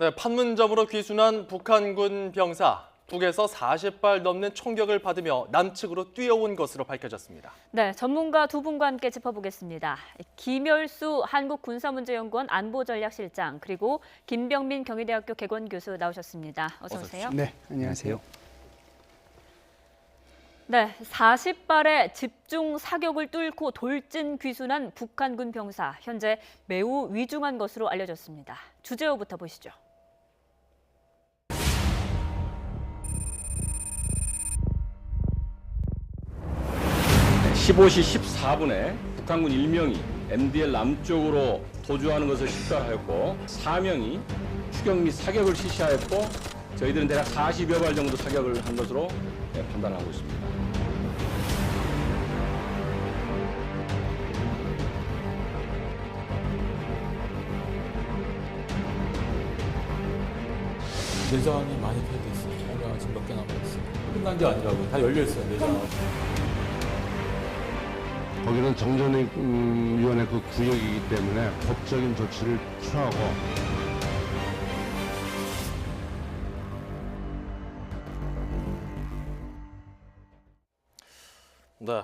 네, 판문점으로 귀순한 북한군 병사. 북에서 40발 넘는 총격을 받으며 남측으로 뛰어온 것으로 밝혀졌습니다. 네, 전문가 두 분과 함께 짚어보겠습니다. 김열수 한국군사문제연구원 안보전략실장 그리고 김병민 경희대학교 개건교수 나오셨습니다. 어서 오세요. 네, 안녕하세요. 네, 40발의 집중 사격을 뚫고 돌진 귀순한 북한군 병사. 현재 매우 위중한 것으로 알려졌습니다. 주재호부터 보시죠. 15시 14분에 북한군 1명이 MDL 남쪽으로 도주하는 것을 식별하였고 4명이 추격 및 사격을 실시하였고 저희들은 대략 40여 발 정도 사격을 한 것으로 판단하고 있습니다. 내장이 많이 폐기됐어요. 내장 지금 몇 개 남아있어요. 끝난 게 아니라고요. 다 열려있어요, 내장. 거기는 정전위원회 그 구역이기 때문에 법적인 조치를 취하고 네,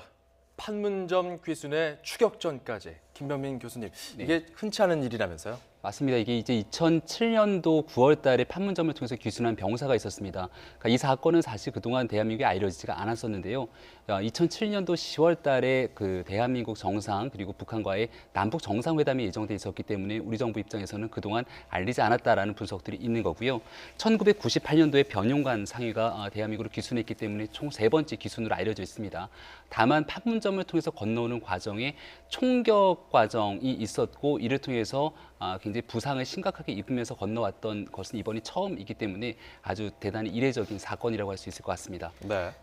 판문점 귀순의 추격전까지. 김병민 교수님, 이게 흔치 않은 일이라면서요? 맞습니다. 이게 이제 2007년도 9월 달에 판문점을 통해서 귀순한 병사가 있었습니다. 그러니까 이 사건은 사실 그동안 대한민국에 알려지지가 않았었는데요. 2007년도 10월 달에 그 대한민국 정상 그리고 북한과의 남북 정상회담이 예정돼 있었기 때문에 우리 정부 입장에서는 그동안 알리지 않았다라는 분석들이 있는 거고요. 1998년도에 변용관 상위가 대한민국으로 귀순했기 때문에 총 3번째 귀순으로 알려져 있습니다. 다만 판문점을 통해서 건너오는 과정에 총격 과정이 있었고 이를 통해서 굉장히 부상을 심각하게 입으면서 건너왔던 것은 이번이 처음이기 때문에 아주 대단히 이례적인 사건이라고 할 수 있을 것 같습니다.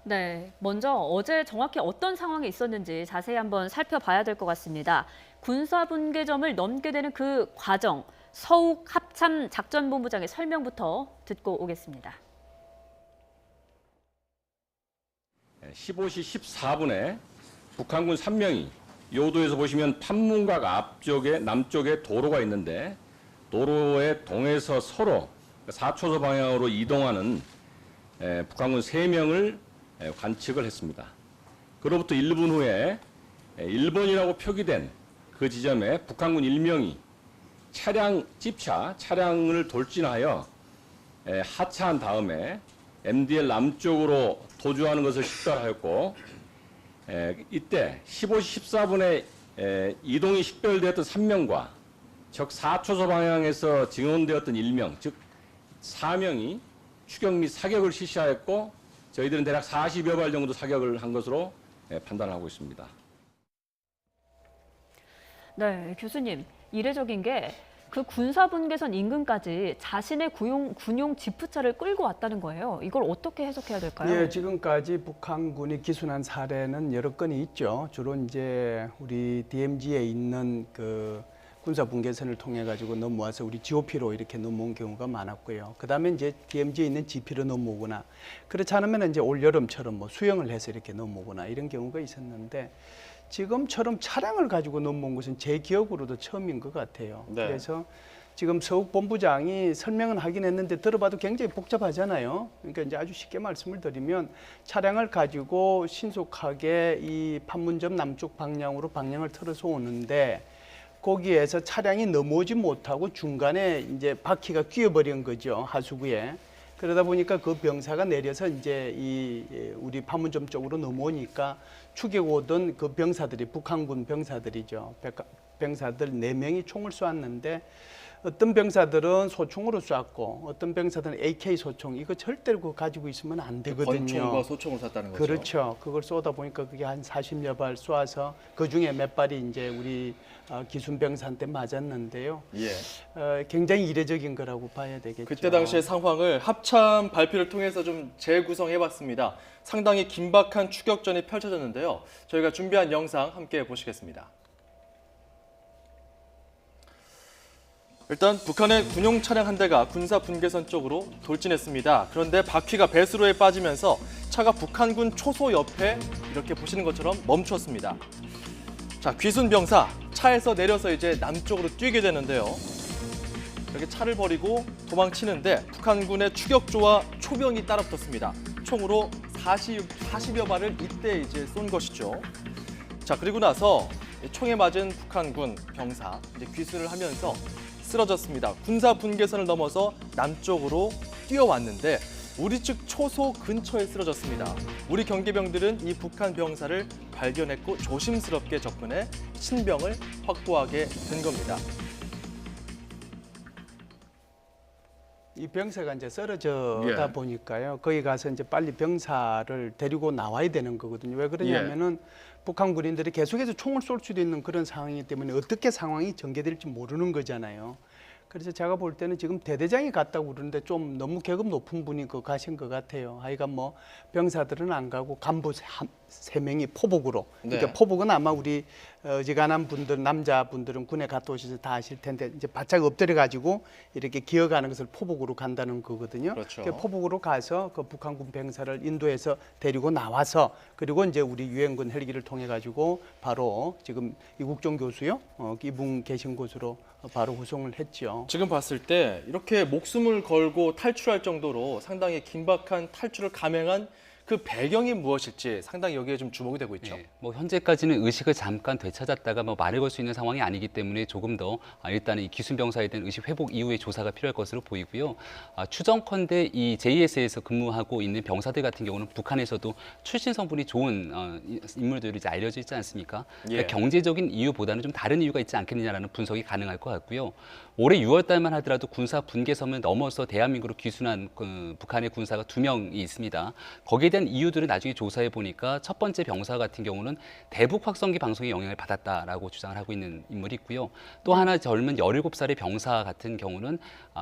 네, 먼저 어제 정확히 어떤 상황이 있었는지 자세히 한번 살펴봐야 될 것 같습니다. 군사분계점을 넘게 되는 그 과정, 서욱 합참 작전본부장의 설명부터 듣고 오겠습니다. 15시 14분에 북한군 3명이 요도에서 보시면 판문각 앞쪽에 남쪽에 도로가 있는데 도로의 동에서 서로 4초소 방향으로 이동하는 북한군 3명을 관측을 했습니다. 그로부터 1분 후에 1번이라고 표기된 그 지점에 북한군 1명이 차량을 돌진하여 하차한 다음에 MDL 남쪽으로 도주하는 것을 식별하였고 이때 15시 14분에 이동이 식별되었던 3명과 적 4초소 방향에서 증원되었던 1명, 즉 4명이 추격 및 사격을 실시하였고 저희들은 대략 40여 발 정도 사격을 한 것으로 판단하고 있습니다. 네, 교수님, 이례적인 게 그 군사분계선 인근까지 자신의 군용 지프차를 끌고 왔다는 거예요. 이걸 어떻게 해석해야 될까요? 예, 지금까지 북한군이 기순한 사례는 여러 건이 있죠. 주로 이제 우리 DMZ에 있는 그 군사 분계선을 통해 가지고 넘어와서 우리 GOP로 이렇게 넘어온 경우가 많았고요. 그다음에 이제 DMZ에 있는 GP로 넘어오거나 그렇지 않으면 이제 올 여름처럼 뭐 수영을 해서 이렇게 넘어오거나 이런 경우가 있었는데 지금처럼 차량을 가지고 넘어온 것은 제 기억으로도 처음인 것 같아요. 네. 그래서 지금 서욱 본부장이 설명은 하긴 했는데 들어봐도 굉장히 복잡하잖아요. 그러니까 이제 아주 쉽게 말씀을 드리면 차량을 가지고 신속하게 이 판문점 남쪽 방향으로 방향을 틀어서 오는데 거기에서 차량이 넘어오지 못하고 중간에 이제 바퀴가 끼어버린 거죠, 하수구에. 그러다 보니까 그 병사가 내려서 이제 우리 판문점 쪽으로 넘어오니까 추격 오던 그 병사들이 북한군 병사들이죠. 병사들 4명이 총을 쏘았는데 어떤 병사들은 소총으로 쐈고 어떤 병사들은 AK 소총 이거 절대로 그거 가지고 있으면 안 되거든요. 권총과 소총을 쐈다는 거죠. 그렇죠. 그걸 쏘다 보니까 그게 한 40여 발 쏘아서 그 중에 몇 발이 이제 우리 기순 병사한테 맞았는데요. 예. 굉장히 이례적인 거라고 봐야 되겠죠. 그때 당시의 상황을 합참 발표를 통해서 좀 재구성해봤습니다. 상당히 긴박한 추격전이 펼쳐졌는데요. 저희가 준비한 영상 함께 보시겠습니다. 일단 북한의 군용 차량 한 대가 군사 분계선 쪽으로 돌진했습니다. 그런데 바퀴가 배수로에 빠지면서 차가 북한군 초소 옆에 이렇게 보시는 것처럼 멈췄습니다. 자, 귀순 병사 차에서 내려서 이제 남쪽으로 뛰게 되는데요. 이렇게 차를 버리고 도망치는데 북한군의 추격조와 초병이 따라붙었습니다. 총으로 40여 발을 이때 이제 쏜 것이죠. 자, 그리고 나서 총에 맞은 북한군 병사 이제 귀순을 하면서 쓰러졌습니다. 군사 분계선을 넘어서 남쪽으로 뛰어왔는데 우리 측 초소 근처에 쓰러졌습니다. 우리 경계병들은 이 북한 병사를 발견했고 조심스럽게 접근해 신병을 확보하게 된 겁니다. 이 병사가 이제 쓰러져다 보니까요. 거기 가서 이제 빨리 병사를 데리고 나와야 되는 거거든요. 왜 그러냐면은 북한 군인들이 계속해서 총을 쏠 수도 있는 그런 상황이기 때문에 어떻게 상황이 전개될지 모르는 거잖아요. 그래서 제가 볼 때는 지금 대대장이 갔다고 그러는데 좀 너무 계급 높은 분이 가신 것 같아요. 하여간 뭐 병사들은 안 가고 간부 3명이 포복으로. 그러니까 포복은 아마 우리 어지간한 분들, 남자분들은 군에 갔다 오셔서 다 아실 텐데 이제 바짝 엎드려 가지고 이렇게 기어가는 것을 포복으로 간다는 거거든요. 그렇죠. 그러니까 포복으로 가서 그 북한군 병사를 인도해서 데리고 나와서 그리고 이제 우리 유엔군 헬기를 통해 가지고 바로 지금 이국종 교수요, 이분 계신 곳으로 바로 후송을 했죠. 지금 봤을 때 이렇게 목숨을 걸고 탈출할 정도로 상당히 긴박한 탈출을 감행한 그 배경이 무엇일지 상당히 여기에 좀 주목이 되고 있죠. 네, 뭐 현재까지는 의식을 잠깐 되찾았다가 뭐 말을 걸 수 있는 상황이 아니기 때문에 조금 더 일단은 이 귀순 병사에 대한 의식 회복 이후의 조사가 필요할 것으로 보이고요. 추정컨대 이 JS에서 근무하고 있는 병사들 같은 경우는 북한에서도 출신 성분이 좋은 인물들이 이제 알려져 있지 않습니까? 그러니까 경제적인 이유보다는 좀 다른 이유가 있지 않겠느냐라는 분석이 가능할 것 같고요. 올해 6월 달만 하더라도 군사 분계선을 넘어서 대한민국으로 귀순한 북한의 군사가 2명이 있습니다. 거기에 대한 이유들을 나중에 조사해 보니까 첫 번째 병사 같은 경우는 대북 확성기 방송의 영향을 받았다라고 주장을 하고 있는 인물이 있고요. 또 하나 젊은 17살의 병사 같은 경우는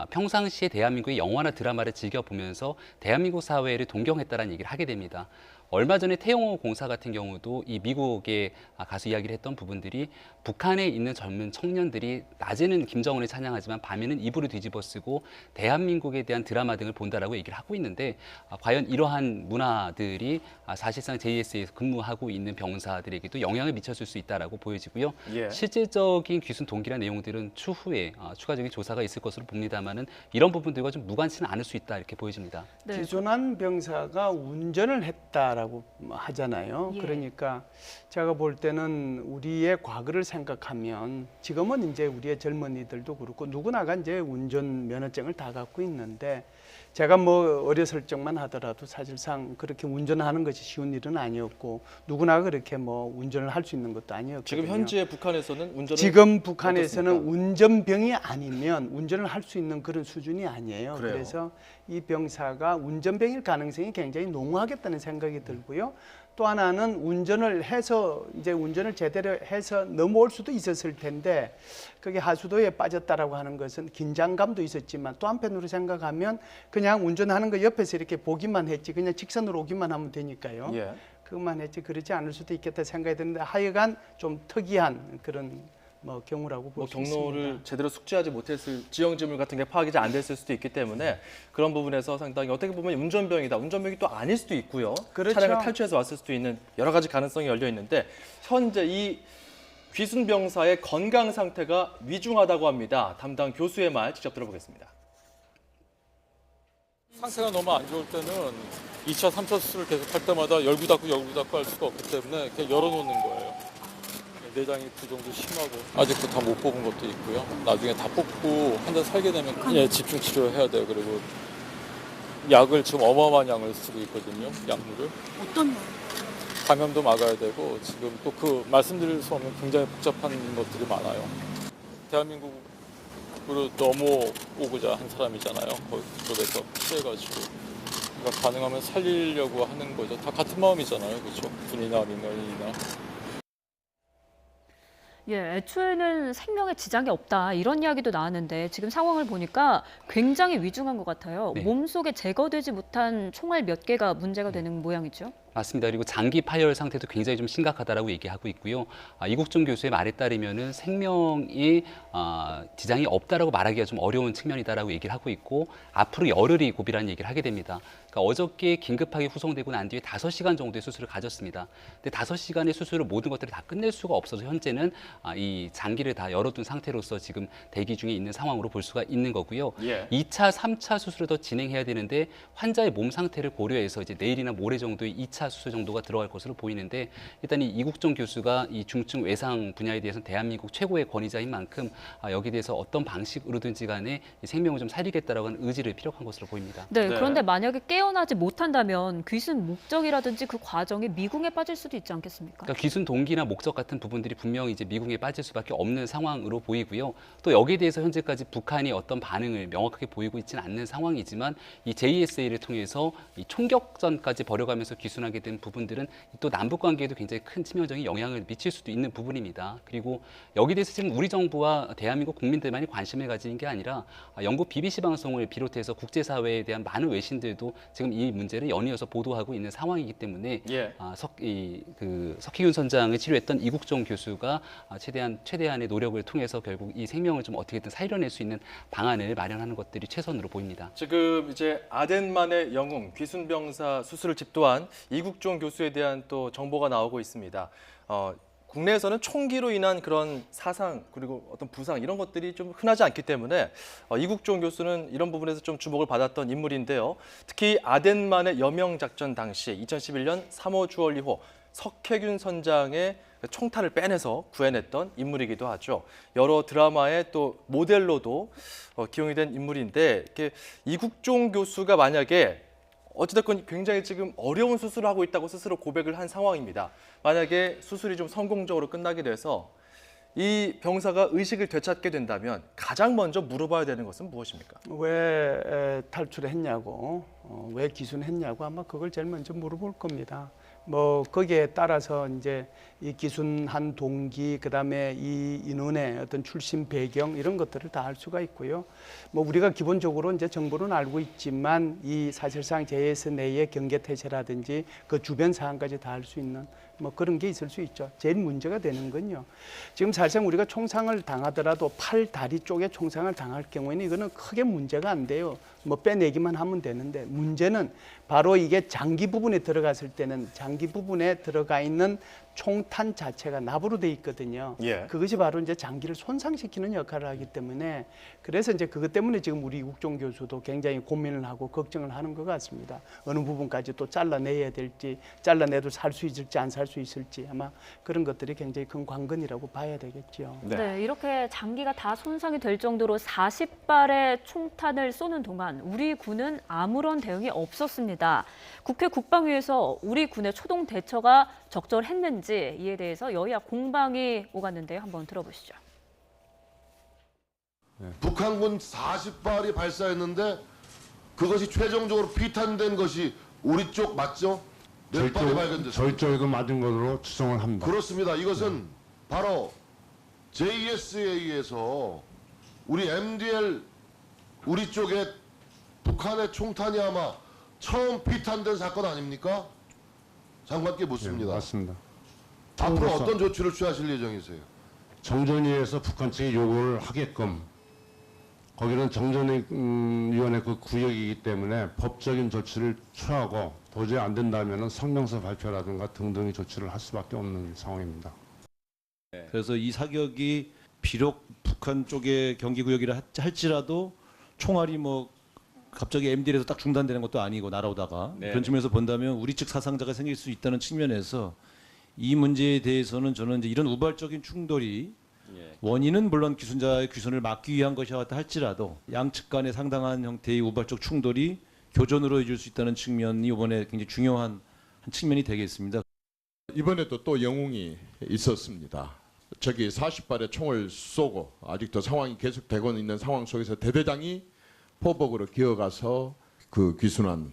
평상시에 대한민국의 영화나 드라마를 즐겨보면서 대한민국 사회를 동경했다라는 얘기를 하게 됩니다. 얼마 전에 태영호 공사 같은 경우도 이 미국에 가서 이야기를 했던 부분들이 북한에 있는 젊은 청년들이 낮에는 김정은을 찬양하지만 밤에는 이불을 뒤집어 쓰고 대한민국에 대한 드라마 등을 본다라고 얘기를 하고 있는데 과연 이러한 문화들이 사실상 JS에서 근무하고 있는 병사들에게도 영향을 미쳤을 수 있다라고 보여지고요. 실질적인 귀순 동기란 내용들은 추후에 추가적인 조사가 있을 것으로 봅니다만은 이런 부분들과 좀 무관치는 않을 수 있다 이렇게 보여집니다. 네. 귀순한 병사가 운전을 했다라고 하잖아요. 그러니까 제가 볼 때는 우리의 과거를 생각하면 지금은 이제 우리의 젊은이들도 그렇고 누구나가 이제 운전 면허증을 다 갖고 있는데 제가 뭐 어렸을 적만 하더라도 사실상 그렇게 운전하는 것이 쉬운 일은 아니었고 누구나 그렇게 뭐 운전을 할 수 있는 것도 아니었거든요. 지금 현재 북한에서는 운전을 지금 북한에서는 운전병이 아니면 운전을 할 수 있는 그런 수준이 아니에요. 그래요. 그래서 이 병사가 운전병일 가능성이 굉장히 농후하겠다는 생각이 들고요. 또 하나는 운전을 해서 이제 운전을 제대로 해서 넘어올 수도 있었을 텐데 그게 하수도에 빠졌다라고 하는 것은 긴장감도 있었지만 또 한편으로 생각하면 그냥 운전하는 거 옆에서 이렇게 보기만 했지 그냥 직선으로 오기만 하면 되니까요. 그것만 했지 그렇지 않을 수도 있겠다 생각이 드는데 하여간 좀 특이한 그런 경우라고 볼 수 있습니다. 경로를 제대로 숙지하지 못했을 지형지물 같은 게 파악이 잘 안 됐을 수도 있기 때문에 그런 부분에서 상당히 어떻게 보면 운전병이다. 운전병이 또 아닐 수도 있고요. 그렇죠. 차량을 탈취해서 왔을 수도 있는 여러 가지 가능성이 열려 있는데 현재 이 귀순 병사의 건강 상태가 위중하다고 합니다. 담당 교수의 말 직접 들어보겠습니다. 상태가 너무 안 좋을 때는 2차, 3차 수술을 계속 할 때마다 열구 닫고 할 수가 없기 때문에 그냥 열어놓는 거예요. 내장이 부종도 심하고 아직도 다 못 뽑은 것도 있고요. 나중에 다 뽑고 한 달 살게 되면 집중 치료해야 돼요. 그리고 약을 지금 어마어마한 양을 쓰고 있거든요. 약물을. 어떤 약? 감염도 막아야 되고 지금 또 그 말씀드릴 수 없는 굉장히 복잡한 것들이 많아요. 대한민국으로 넘어오고자 한 사람이잖아요. 그쪽에서 피해가지고. 그러니까 가능하면 살리려고 하는 거죠. 다 같은 마음이잖아요. 그렇죠? 군이나 민간인이나. 애초에는 생명에 지장이 없다 이런 이야기도 나왔는데 지금 상황을 보니까 굉장히 위중한 것 같아요. 네. 몸속에 제거되지 못한 총알 몇 개가 문제가 되는 모양이죠. 맞습니다. 그리고 장기 파열 상태도 굉장히 좀 심각하다라고 얘기하고 있고요. 이국종 교수의 말에 따르면은 생명이 지장이 없다라고 말하기가 좀 어려운 측면이다라고 얘기를 하고 있고 앞으로 열흘이 고비라는 얘기를 하게 됩니다. 그러니까 어저께 긴급하게 후송되고 난 뒤에 5시간 정도의 수술을 가졌습니다. 근데 5시간의 수술을 모든 것들을 다 끝낼 수가 없어서 현재는 이 장기를 다 열어둔 상태로서 지금 대기 중에 있는 상황으로 볼 수가 있는 거고요. 예. 2차, 3차 수술을 더 진행해야 되는데 환자의 몸 상태를 고려해서 이제 내일이나 모레 정도의 2차 수술 정도가 들어갈 것으로 보이는데 일단 이 이국종 교수가 이 중증 외상 분야에 대해서는 대한민국 최고의 권위자인 만큼 여기에 대해서 어떤 방식으로든지 간에 이 생명을 좀 살리겠다라고 하는 의지를 피력한 것으로 보입니다. 네, 네. 그런데 만약에 깨어나지 못한다면 귀순 목적이라든지 그 과정이 미궁에 빠질 수도 있지 않겠습니까? 그러니까 귀순 동기나 목적 같은 부분들이 분명히 이제 미궁에 빠질 수밖에 없는 상황으로 보이고요. 또 여기에 대해서 현재까지 북한이 어떤 반응을 명확하게 보이고 있지는 않는 상황이지만 이 JSA를 통해서 이 총격전까지 벌여가면서 귀순하게 된 부분들은 또 남북 관계에도 굉장히 큰 치명적인 영향을 미칠 수도 있는 부분입니다. 그리고 여기에 대해서 지금 우리 정부와 대한민국 국민들만이 관심을 가지는 게 아니라 영국 BBC 방송을 비롯해서 국제사회에 대한 많은 외신들도 지금 이 문제를 연이어서 보도하고 있는 상황이기 때문에 예. 석희균 선장을 치료했던 이국종 교수가 최대한의 노력을 통해서 결국 이 생명을 좀 어떻게든 살려낼 수 있는 방안을 마련하는 것들이 최선으로 보입니다. 지금 이제 아덴만의 영웅 귀순병사 수술을 집도한 이국종 교수에 대한 또 정보가 나오고 있습니다. 국내에서는 총기로 인한 그런 사상 그리고 어떤 부상 이런 것들이 좀 흔하지 않기 때문에 이국종 교수는 이런 부분에서 좀 주목을 받았던 인물인데요. 특히 아덴만의 여명 작전 당시 2011년 3호 주얼 2호 석혜균 선장의 총탄을 빼내서 구해냈던 인물이기도 하죠. 여러 드라마의 또 모델로도 기용이 된 인물인데 이렇게 이국종 교수가 만약에 어찌됐건 굉장히 지금 어려운 수술을 하고 있다고 스스로 고백을 한 상황입니다. 만약에 수술이 좀 성공적으로 끝나게 돼서 이 병사가 의식을 되찾게 된다면 가장 먼저 물어봐야 되는 것은 무엇입니까? 왜 탈출했냐고, 왜 기순했냐고 아마 그걸 제일 먼저 물어볼 겁니다. 뭐 거기에 따라서 이제 이 기순한 동기, 그다음에 이 인원의 어떤 출신 배경 이런 것들을 다 알 수가 있고요. 뭐 우리가 기본적으로 이제 정보는 알고 있지만 이 사실상 JS 내의 경계태세라든지 그 주변 사항까지 다 알 수 있는 뭐 그런 게 있을 수 있죠. 제일 문제가 되는 건요. 지금 사실상 우리가 총상을 당하더라도 팔, 다리 쪽에 총상을 당할 경우에는 이거는 크게 문제가 안 돼요. 뭐 빼내기만 하면 되는데 문제는 바로 이게 장기 부분에 들어갔을 때는 장기 부분에 들어가 있는 총탄 자체가 납으로 돼 있거든요. 예. 그것이 바로 이제 장기를 손상시키는 역할을 하기 때문에 그래서 이제 그것 때문에 지금 우리 이국종 교수도 굉장히 고민을 하고 걱정을 하는 것 같습니다. 어느 부분까지 또 잘라내야 될지, 잘라내도 살 수 있을지 안 살 수 있을지 아마 그런 것들이 굉장히 큰 관건이라고 봐야 되겠죠. 네, 이렇게 장기가 다 손상이 될 정도로 40발의 총탄을 쏘는 동안 우리 군은 아무런 대응이 없었습니다. 국회 국방위에서 우리 군의 초동 대처가 적절했는지 이에 대해서 여야 공방이 오갔는데요. 한번 들어보시죠. 북한군 40발이 발사했는데 그것이 최종적으로 피탄된 것이 우리 쪽 맞죠? 몇 발이 발견됐습니까? 저희 쪽에도 맞은 것으로 추정을 합니다. 그렇습니다. 이것은 바로 JSA에서 우리 MDL 우리 쪽에 북한의 총탄이 아마 처음 피탄된 사건 아닙니까? 장관께 묻습니다. 네, 맞습니다. 앞으로 총으로서 어떤 조치를 취하실 예정이세요? 정전위에서 북한 측에 요구를 하게끔 거기는 정전위원회 그 구역이기 때문에 법적인 조치를 취하고 도저히 안 된다면 성명서 발표라든가 등등의 조치를 할 수밖에 없는 상황입니다. 그래서 이 사격이 비록 북한 쪽의 경기구역이라 할지라도 총알이 뭐 갑자기 MDL에서 딱 중단되는 것도 아니고 날아오다가 네. 그런 측면에서 본다면 우리 측 사상자가 생길 수 있다는 측면에서 이 문제에 대해서는 저는 이제 이런 우발적인 충돌이 원인은 물론 기순자의 귀순을 막기 위한 것이었다 할지라도 양측 간의 상당한 형태의 우발적 충돌이 교전으로 이어질 수 있다는 측면이 이번에 굉장히 중요한 한 측면이 되겠습니다. 이번에도 또 영웅이 있었습니다. 저기 40발의 총을 쏘고 아직도 상황이 계속되고 있는 상황 속에서 대대장이 포복으로 기어가서 그 귀순한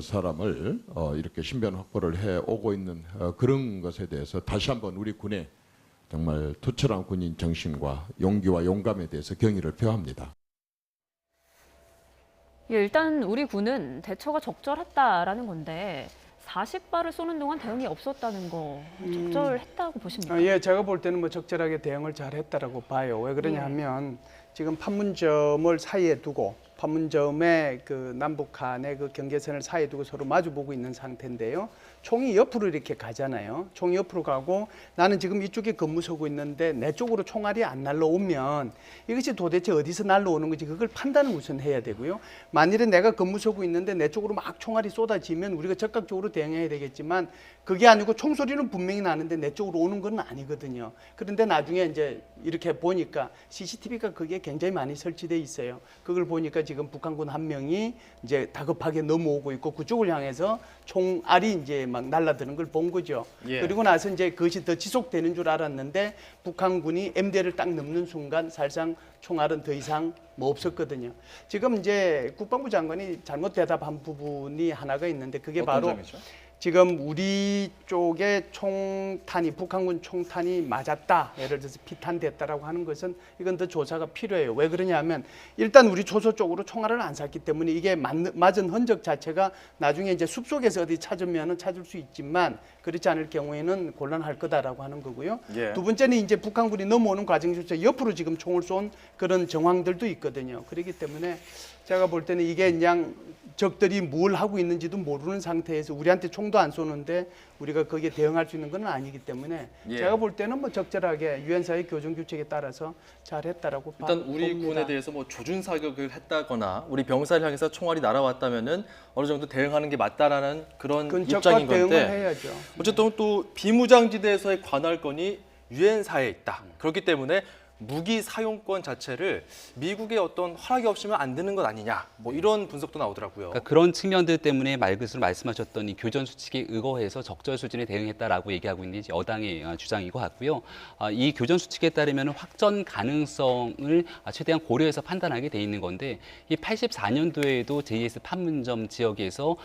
사람을 이렇게 신변 확보를 해 오고 있는 그런 것에 대해서 다시 한번 우리 군의 정말 투철한 군인 정신과 용기와 용감에 대해서 경의를 표합니다. 예, 일단 우리 군은 대처가 적절했다라는 건데 40발을 쏘는 동안 대응이 없었다는 거 적절했다고 보십니까? 예, 제가 볼 때는 뭐 적절하게 대응을 잘했다라고 봐요. 왜 그러냐 하면 지금 판문점을 사이에 두고 판문점의 그 남북 간의 그 경계선을 사이에 두고 서로 마주보고 있는 상태인데요. 총이 옆으로 이렇게 가잖아요. 총이 옆으로 가고 나는 지금 이쪽에 근무 서고 있는데 내 쪽으로 총알이 안 날라오면 이것이 도대체 어디서 날라오는 건지 그걸 판단을 우선 해야 되고요. 만일에 내가 근무 서고 있는데 내 쪽으로 막 총알이 쏟아지면 우리가 적극적으로 대응해야 되겠지만 그게 아니고 총소리는 분명히 나는데 내 쪽으로 오는 건 아니거든요. 그런데 나중에 이제 이렇게 보니까 CCTV가 그게 굉장히 많이 설치돼 있어요. 그걸 보니까 지금 북한군 한 명이 이제 다급하게 넘어오고 있고 그쪽을 향해서 총알이 이제 막 날아드는 걸 본 거죠. 그리고 나서 이제 그것이 더 지속되는 줄 알았는데 북한군이 MDL을 딱 넘는 순간 사실상 총알은 더 이상 뭐 없었거든요. 지금 이제 국방부 장관이 잘못 대답한 부분이 하나가 있는데 그게 바로 점이죠? 지금 우리 쪽에 총탄이 북한군 총탄이 맞았다. 예를 들어서 피탄됐다라고 하는 것은 이건 더 조사가 필요해요. 왜 그러냐면 일단 우리 조소 쪽으로 총알을 안 쐈기 때문에 이게 맞은 흔적 자체가 나중에 이제 숲속에서 어디 찾으면은 찾을 수 있지만 그렇지 않을 경우에는 곤란할 거다라고 하는 거고요. 예. 두 번째는 이제 북한군이 넘어오는 과정에서 옆으로 지금 총을 쏜 그런 정황들도 있거든요. 그렇기 때문에 제가 볼 때는 이게 그냥 적들이 뭘 하고 있는지도 모르는 상태에서 우리한테 총도 안 쏘는데 우리가 거기에 대응할 수 있는 건 아니기 때문에 제가 볼 때는 뭐 적절하게 유엔사의 교정 규칙에 따라서 잘했다라고 일단 봅니다. 우리 군에 대해서 뭐 조준 사격을 했다거나 우리 병사를 향해서 총알이 날아왔다면은 어느 정도 대응하는 게 맞다라는 그런 근접과 입장인 대응을 건데 해야죠. 어쨌든 또 비무장지대에서의 관할권이 유엔사에 있다. 그렇기 때문에 무기 사용권 자체를 미국의 어떤 허락이 없으면 안 되는 것 아니냐. 뭐 이런 분석도 나오더라고요. 그러니까 그런 측면들 때문에 말 그대로 말씀하셨던 이 교전 수칙에 의거해서 적절 수준에 대응했다라고 얘기하고 있는 여당의 주장인 것 같고요. 이 교전 수칙에 따르면 확전 가능성을 최대한 고려해서 판단하게 돼 있는 건데 이 84년도에도 JS 판문점 지역에서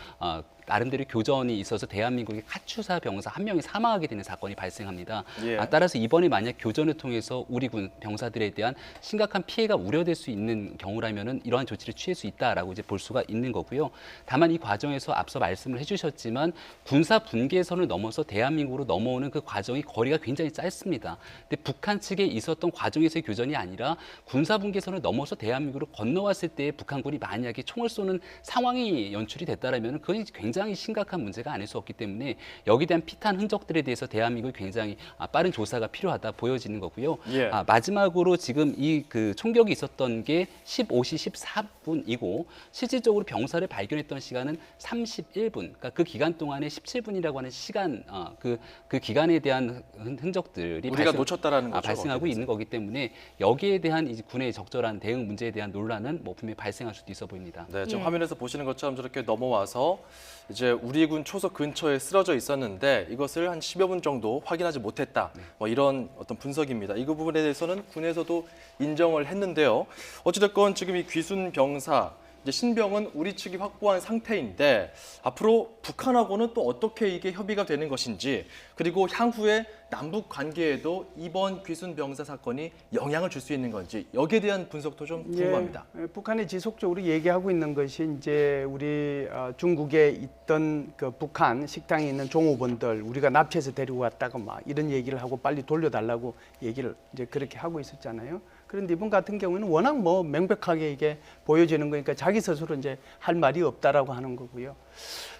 나름대로 교전이 있어서 대한민국의 카투사 병사 한 명이 사망하게 되는 사건이 발생합니다. 예. 따라서 이번에 만약 교전을 통해서 우리 군 병사들에 대한 심각한 피해가 우려될 수 있는 경우라면은 이러한 조치를 취할 수 있다라고 이제 볼 수가 있는 거고요. 다만 이 과정에서 앞서 말씀을 해주셨지만 군사 분계선을 넘어서 대한민국으로 넘어오는 그 과정이 거리가 굉장히 짧습니다. 근데 북한 측에 있었던 과정에서의 교전이 아니라 군사 분계선을 넘어서 대한민국으로 건너왔을 때 북한군이 만약에 총을 쏘는 상황이 연출이 됐다라면 그건 굉장히 심각한 문제가 아닐 수 없기 때문에 여기에 대한 피탄 흔적들에 대해서 대한민국이 굉장히 빠른 조사가 필요하다 보여지는 거고요. 예. 마지막으로 지금 이 그 총격이 있었던 게 15시 14분이고 실질적으로 병사를 발견했던 시간은 31분. 그러니까 그 기간 동안에 17분이라고 하는 시간 그 기간에 대한 흔적들이 우리가 놓쳤다라는 거죠. 발생하고 있는 거기 때문에 여기에 대한 이제 군의 적절한 대응 문제에 대한 논란은 뭐 분명히 발생할 수도 있어 보입니다. 네, 지금 예. 화면에서 보시는 것처럼 저렇게 넘어와서 이제 우리 군 초소 근처에 쓰러져 있었는데 이것을 한 10여 분 정도 확인하지 못했다. 뭐 이런 어떤 분석입니다. 이 부분에 대해서는 군에서도 인정을 했는데요. 어찌됐건 지금 이 귀순 병사 이제 신병은 우리 측이 확보한 상태인데 앞으로 북한하고는 또 어떻게 이게 협의가 되는 것인지 그리고 향후에 남북 관계에도 이번 귀순 병사 사건이 영향을 줄 수 있는 건지 여기에 대한 분석도 좀 궁금합니다. 북한이 지속적으로 얘기하고 있는 것이 이제 우리 중국에 있던 그 북한 식당에 있는 종업원들 우리가 납치해서 데리고 왔다가 막 이런 얘기를 하고 빨리 돌려달라고 얘기를 이제 그렇게 하고 있었잖아요. 그런데 이번 같은 경우에는 워낙 뭐 명백하게 이게 보여지는 거니까 자기 스스로 이제 할 말이 없다라고 하는 거고요.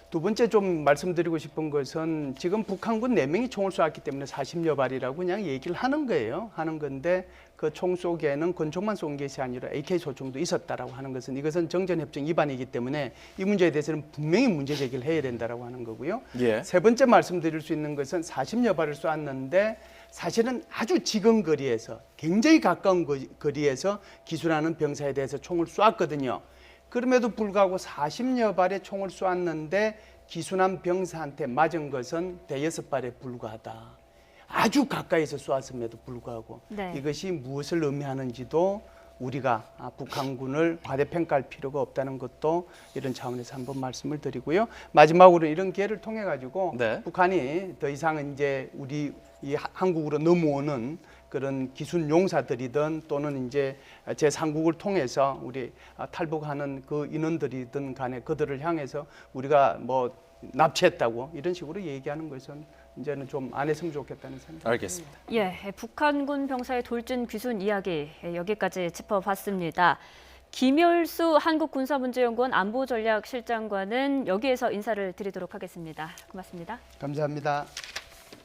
두 번째 좀 말씀드리고 싶은 것은 지금 북한군 4명이 총을 쏘았기 때문에 40여 발이라고 그냥 얘기를 하는 거예요. 하는 건데 그 총 속에는 권총만 쏜 것이 아니라 AK 소총도 있었다라고 하는 것은 이것은 정전협정 위반이기 때문에 이 문제에 대해서는 분명히 문제 제기를 해야 된다라고 하는 거고요. 예. 세 번째 말씀드릴 수 있는 것은 40여 발을 쏘았는데 사실은 아주 지근 거리에서 굉장히 가까운 거리에서 기술하는 병사에 대해서 총을 쏘았거든요. 그럼에도 불구하고 40여 발의 총을 쏘았는데 기순한 병사한테 맞은 것은 5발에 불과하다. 아주 가까이서 쏘았음에도 불구하고 네. 이것이 무엇을 의미하는지도 우리가 북한군을 과대평가할 필요가 없다는 것도 이런 차원에서 한번 말씀을 드리고요. 마지막으로 이런 기회를 통해 가지고 네. 북한이 더 이상 이제 우리 이 한국으로 넘어오는 그런 기순 용사들이든 또는 이제 제3국을 통해서 우리 탈북하는 그 인원들이든 간에 그들을 향해서 우리가 뭐 납치했다고 이런 식으로 얘기하는 것은 이제는 좀 안 했으면 좋겠다는 생각. 알겠습니다. 예, 북한군 병사의 돌진 귀순 이야기 여기까지 짚어봤습니다. 김열수 한국군사문제연구원 안보전략실장과는 여기에서 인사를 드리도록 하겠습니다. 고맙습니다. 감사합니다.